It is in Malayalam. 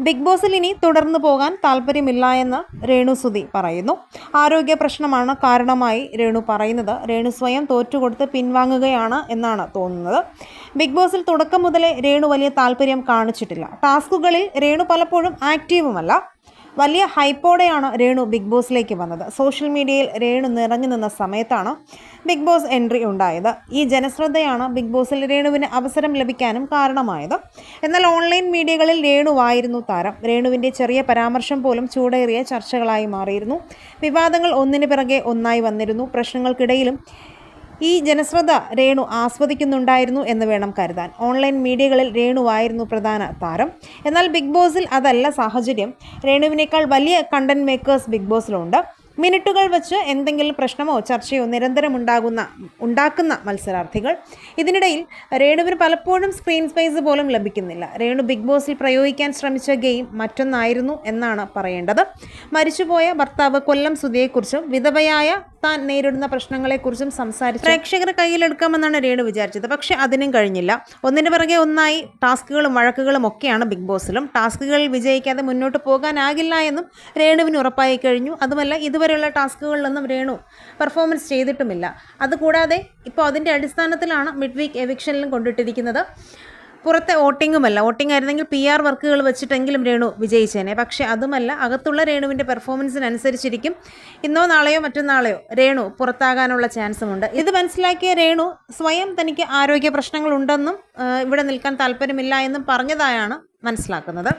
ബിഗ് ബോസിൽ ഇനി തുടർന്നു പോകാൻ താല്പര്യമില്ല എന്ന് രേണു സുധി പറയുന്നു. ആരോഗ്യ പ്രശ്നമാണ് കാരണമായി രേണു പറയുന്നത്. രേണു സ്വയം തോറ്റുകൊടുത്ത് പിൻവാങ്ങുകയാണ് എന്നാണ് തോന്നുന്നത്. ബിഗ് ബോസിൽ തുടക്കം മുതലേ രേണു വലിയ താല്പര്യം കാണിച്ചിട്ടില്ല. ടാസ്കുകളിൽ രേണു പലപ്പോഴും ആക്റ്റീവുമല്ല. വലിയ ഹൈപ്പോടെയാണ് രേണു ബിഗ് ബോസിലേക്ക് വന്നത്. സോഷ്യൽ മീഡിയയിൽ രേണു നിറഞ്ഞു നിന്ന സമയത്താണ് ബിഗ് ബോസ് എൻട്രി ഉണ്ടായത്. ഈ ജനശ്രദ്ധയാണ് ബിഗ് ബോസിൽ രേണുവിന് അവസരം ലഭിക്കാനും കാരണമായത്. എന്നാൽ ഓൺലൈൻ മീഡിയകളിൽ രേണുവായിരുന്നു താരം. രേണുവിൻ്റെ ചെറിയ പരാമർശം പോലും ചൂടേറിയ ചർച്ചകളായി മാറിയിരുന്നു. വിവാദങ്ങൾ ഒന്നിനു പിറകെ ഒന്നായി വന്നിരുന്നു. പ്രശ്നങ്ങൾക്കിടയിലും ഈ ജനശ്രദ്ധ രേണു ആസ്വദിക്കുന്നുണ്ടായിരുന്നു എന്ന് വേണം കരുതാൻ. ഓൺലൈൻ മീഡിയകളിൽ രേണുവായിരുന്നു പ്രധാന താരം. എന്നാൽ ബിഗ് ബോസിൽ അതല്ല സാഹചര്യം. രേണുവിനേക്കാൾ വലിയ കണ്ടന്റ് മേക്കേഴ്സ് ബിഗ് ബോസിലുണ്ട്. മിനിറ്റുകൾ വെച്ച് എന്തെങ്കിലും പ്രശ്നമോ ചർച്ചയോ നിരന്തരം ഉണ്ടാക്കുന്ന മത്സരാർത്ഥികൾ. ഇതിനിടയിൽ രേണുവിന് പലപ്പോഴും സ്ക്രീൻ സ്പേസ് പോലും ലഭിക്കുന്നില്ല. രേണു ബിഗ് ബോസിൽ പ്രയോഗിക്കാൻ ശ്രമിച്ച ഗെയിം മറ്റൊന്നായിരുന്നു എന്നാണ് പറയേണ്ടത്. മരിച്ചുപോയ ഭർത്താവ് കൊല്ലം സുധിയെക്കുറിച്ചും വിധവയായ താൻ നേരിടുന്ന പ്രശ്നങ്ങളെക്കുറിച്ചും സംസാരിച്ച് പ്രേക്ഷകരെ കയ്യിലെടുക്കാമെന്നാണ് രേണു വിചാരിച്ചത്. പക്ഷെ അതിനും കഴിഞ്ഞില്ല. ഒന്നിനു പിറകെ ഒന്നായി ടാസ്കുകളും വഴക്കുകളും ഒക്കെയാണ് ബിഗ് ബോസിലും. ടാസ്കുകളിൽ വിജയിക്കാതെ മുന്നോട്ട് പോകാനാകില്ല എന്നും രേണുവിന് ഉറപ്പായി കഴിഞ്ഞു. അതുമല്ല, ഇതുവരെയുള്ള ടാസ്കുകളിലൊന്നും രേണു പെർഫോമൻസ് ചെയ്തിട്ടുമില്ല. അതുകൂടാതെ ഇപ്പോൾ അതിൻ്റെ അടിസ്ഥാനത്തിലാണ് മിഡ് വീക്ക് എവിക്ഷനിലും കൊണ്ടിട്ടിരിക്കുന്നത്. പുറത്തെ വോട്ടിങ്ങുമല്ല. വോട്ടിംഗ് ആയിരുന്നെങ്കിൽ PR വർക്കുകൾ വെച്ചിട്ടെങ്കിലും രേണു വിജയിച്ചേനെ. പക്ഷേ അതുമല്ല, അകത്തുള്ള രേണുവിൻ്റെ പെർഫോമൻസിനനുസരിച്ചിരിക്കും ഇന്നോ നാളെയോ മറ്റന്നാളെയോ രേണു പുറത്താകാനുള്ള ചാൻസുമുണ്ട്. ഇത് മനസ്സിലാക്കിയ രേണു സ്വയം തനിക്ക് ആരോഗ്യ പ്രശ്നങ്ങളുണ്ടെന്നും ഇവിടെ നിൽക്കാൻ താല്പര്യമില്ല എന്നും പറഞ്ഞതായാണ് മനസ്സിലാക്കുന്നത്.